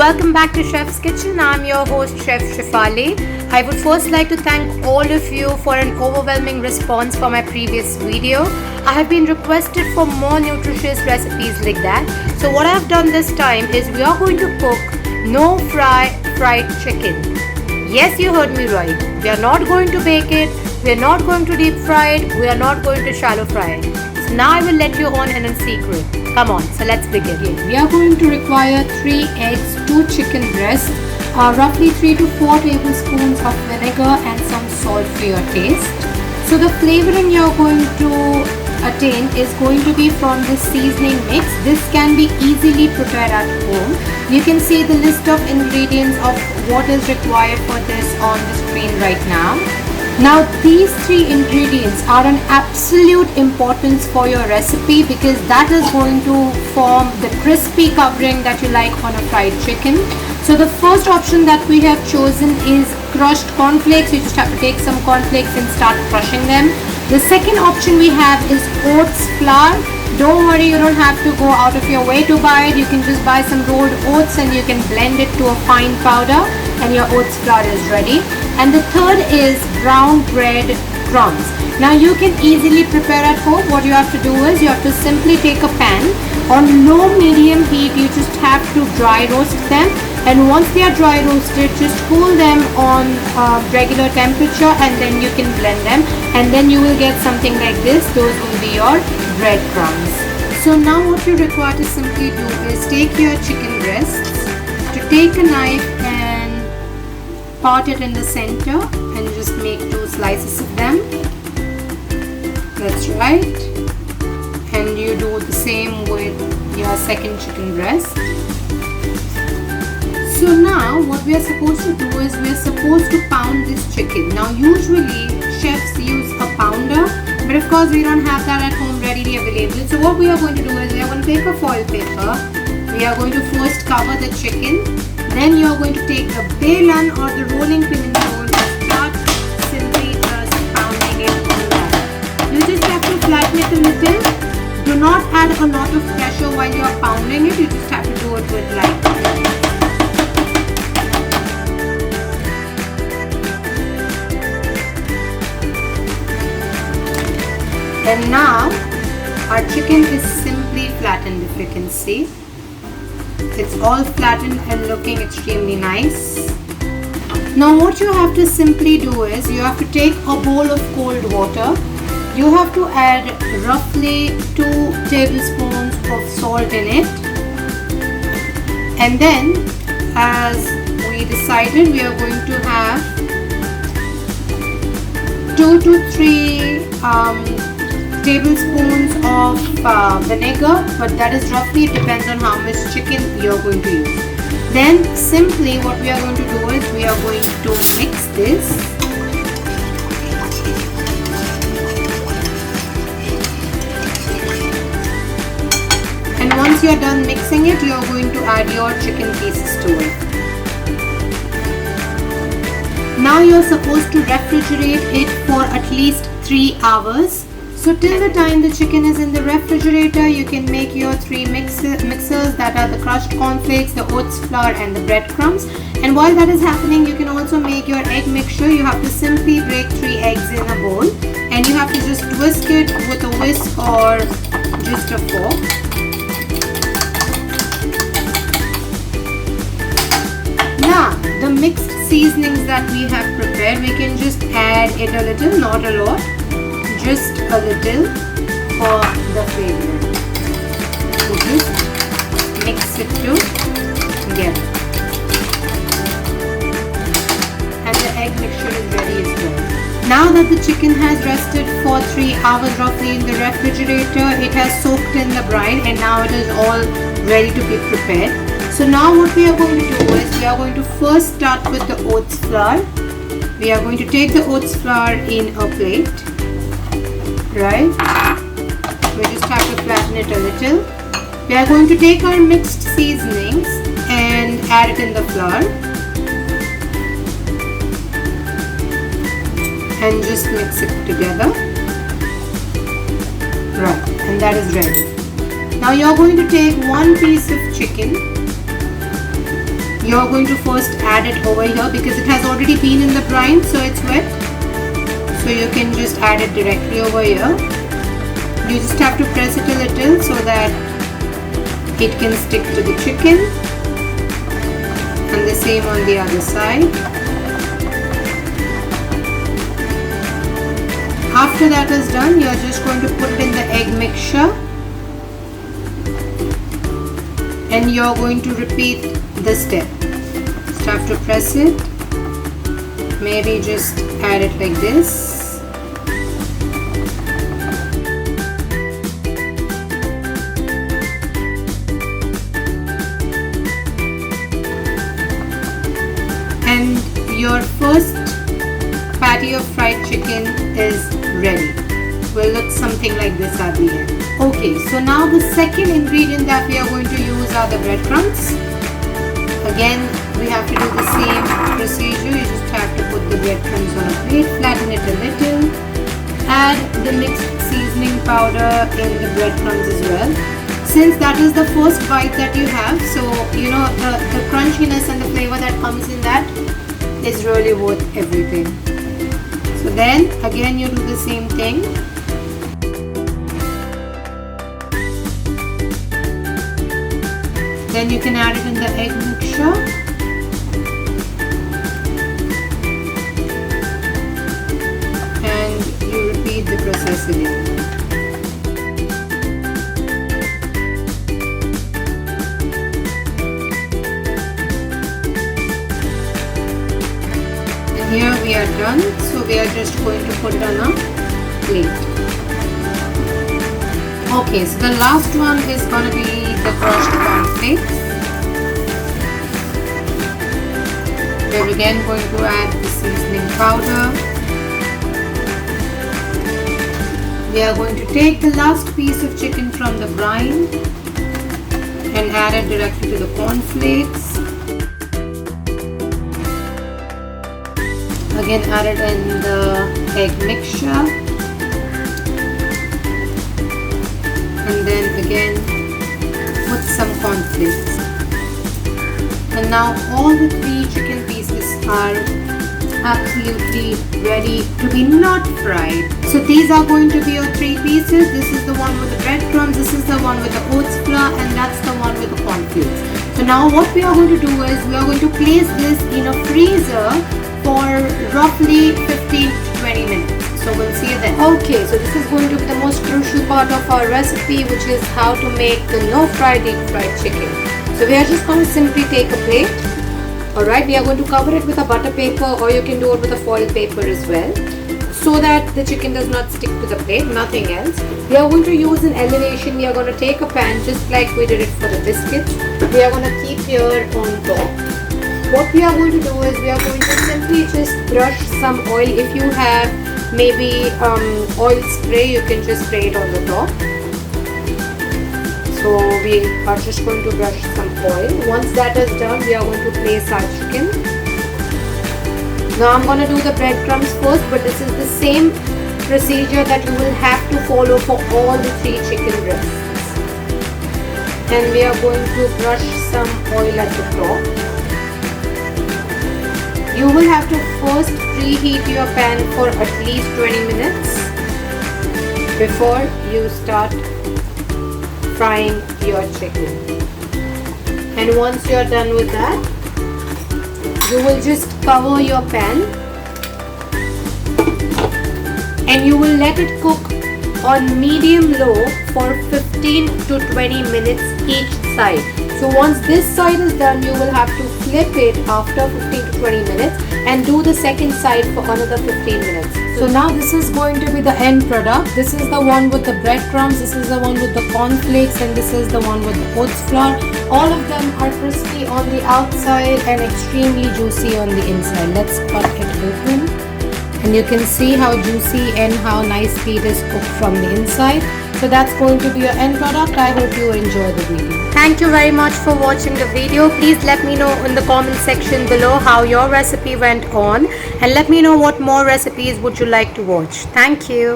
Welcome back to Chef's Kitchen. I'm your host, Chef Shefali. I would first like to thank all of you for an overwhelming response for my previous video. I have been requested for more nutritious recipes like that. So what I've done this time is we are going to cook no fry fried chicken. Yes, you heard me right. We are not going to bake it. We are not going to deep fry it. We are not going to shallow fry it. So now I will let you on in a secret. Come on, so let's begin. We are going to require 3 eggs, 2 chicken breasts, roughly 3 to 4 tablespoons of vinegar and some salt for your taste. So the flavoring you're going to attain is going to be from this seasoning mix. This can be easily prepared at home. You can see the list of ingredients of what is required for this on the screen right now. Now these 3 ingredients are an absolute importance for your recipe because that is going to form the crispy covering that you like on a fried chicken. So the first option that we have chosen is crushed cornflakes. You just have to take some cornflakes and start crushing them. The second option we have is oats flour. Don't worry, you don't have to go out of your way to buy it. You can just buy some rolled oats and you can blend it to a fine powder and your oats flour is ready. And the third is brown bread crumbs. Now you can easily prepare at home. What you have to do is you have to simply take a pan on low medium heat. You just have to dry roast them, and once they are dry roasted, just cool them on regular temperature and then you can blend them, and then you will get something like this. Those will be your bread crumbs. So now what you require to simply do is take your chicken breasts, to take a knife and part it in the center and just make 2 slices of them. That's right. And you do the same with your second chicken breast. So now what we are supposed to do is we are supposed to pound this chicken. Now usually chefs use a pounder, but of course we don't have that at home readily available. So what we are going to do is we are going to take a foil paper. We are going to first cover the chicken. Then you are going to take the belan or the rolling pin and you're going to start simply just pounding it on that. You just have to flatten it a little. Do not add a lot of pressure while you are pounding it. You just have to do it with light. And now our chicken is simply flattened, if you can see. It's all flattened and looking extremely nice. Now what you have to simply do is you have to take a bowl of cold water. You have to add roughly 2 tablespoons of salt in it. And then as we decided, we are going to have 2 to 3 tablespoons of vinegar, but that is roughly, it depends on how much chicken you are going to use. Then simply what we are going to do is we are going to mix this. And once you are done mixing it, you are going to add your chicken pieces to it. Now you are supposed to refrigerate it for at least 3 hours. So till the time the chicken is in the refrigerator, you can make your 3 mixers, that are the crushed cornflakes, the oats flour and the breadcrumbs. And while that is happening, you can also make your egg mixture. You have to simply break 3 eggs in a bowl and you have to just whisk it with a whisk or just a fork. Now the mixed seasonings that we have prepared, we can just add it a little, not a lot. Just a little for the flavor. So just mix it together. And the egg mixture is ready as well. Now that the chicken has rested for 3 hours roughly in the refrigerator, it has soaked in the brine and now it is all ready to be prepared. So now what we are going to do is we are going to first start with the oats flour. We are going to take the oats flour in a plate. Right, we just have to flatten it a little. We are going to take our mixed seasonings and add it in the flour and just mix it together. Right, and that is ready. Now you are going to take 1 piece of chicken you're going to first add it over here because it has already been in the brine, so it's wet. So you can just add it directly over here. You just have to press it a little so that it can stick to the chicken, and the same on the other side. After that is done, you're just going to put it in the egg mixture, and you're going to repeat the step. Just have to press it, maybe just add it like this. And your first patty of fried chicken is ready. Will look something like this at the end. Okay, so now the second ingredient that we are going to use are the breadcrumbs. Again, we have to do the same procedure. You just have to put the breadcrumbs on a plate, flatten it a little, add the mixed seasoning powder in the breadcrumbs as well. Since that is the first bite that you have, so you know the crunchiness and the flavor that comes in that is really worth everything. So then again you do the same thing. Then you can add it in the egg mixture. And you repeat the process again. And here we are done. So we are just going to put it on a plate. Okay, so the last one is going to be the crushed cornflakes. We're again going to add the seasoning powder. We are going to take the last piece of chicken from the brine and add it directly to the cornflakes. Again, add it in the egg mixture. And then again put some cornflakes, and now all the 3 chicken pieces are absolutely ready to be not fried. So these are going to be your 3 pieces. This is the one with the breadcrumbs, this is the one with the oats flour, and that's the one with the cornflakes. So now what we are going to do is we are going to place this in a freezer for roughly 15 to 20 minutes. So we'll see you then. Okay, so this is going to be the most crucial part of our recipe, which is how to make the no fry deep fried chicken. So we are just going to simply take a plate. Alright, we are going to cover it with a butter paper, or you can do it with a foil paper as well, so that the chicken does not stick to the plate, nothing else. We are going to use an elevation. We are going to take a pan just like we did it for the biscuits. We are going to keep here on top. What we are going to do is we are going to simply just brush some oil. If you have maybe oil spray, you can just spray it on the top. So we are just going to brush some oil. Once that is done, we are going to place our chicken. Now I'm going to do the breadcrumbs first, but this is the same procedure that you will have to follow for all the 3 chicken breasts. And we are going to brush some oil at the top. You will have to first preheat your pan for at least 20 minutes before you start frying your chicken. And once you are done with that, you will just cover your pan and you will let it cook on medium low for 15 to 20 minutes each side. So once this side is done, you will have to flip it after 15 to 20 minutes and do the second side for another 15 minutes. So now this is going to be the end product. This is the one with the breadcrumbs, this is the one with the cornflakes, and this is the one with the oats flour. All of them are crispy on the outside and extremely juicy on the inside. Let's cut it open. And you can see how juicy and how nicely it is cooked from the inside. So that's going to be your end product. I hope you enjoy the video. Thank you very much for watching the video. Please let me know in the comment section below how your recipe went on, and let me know what more recipes would you like to watch. Thank you.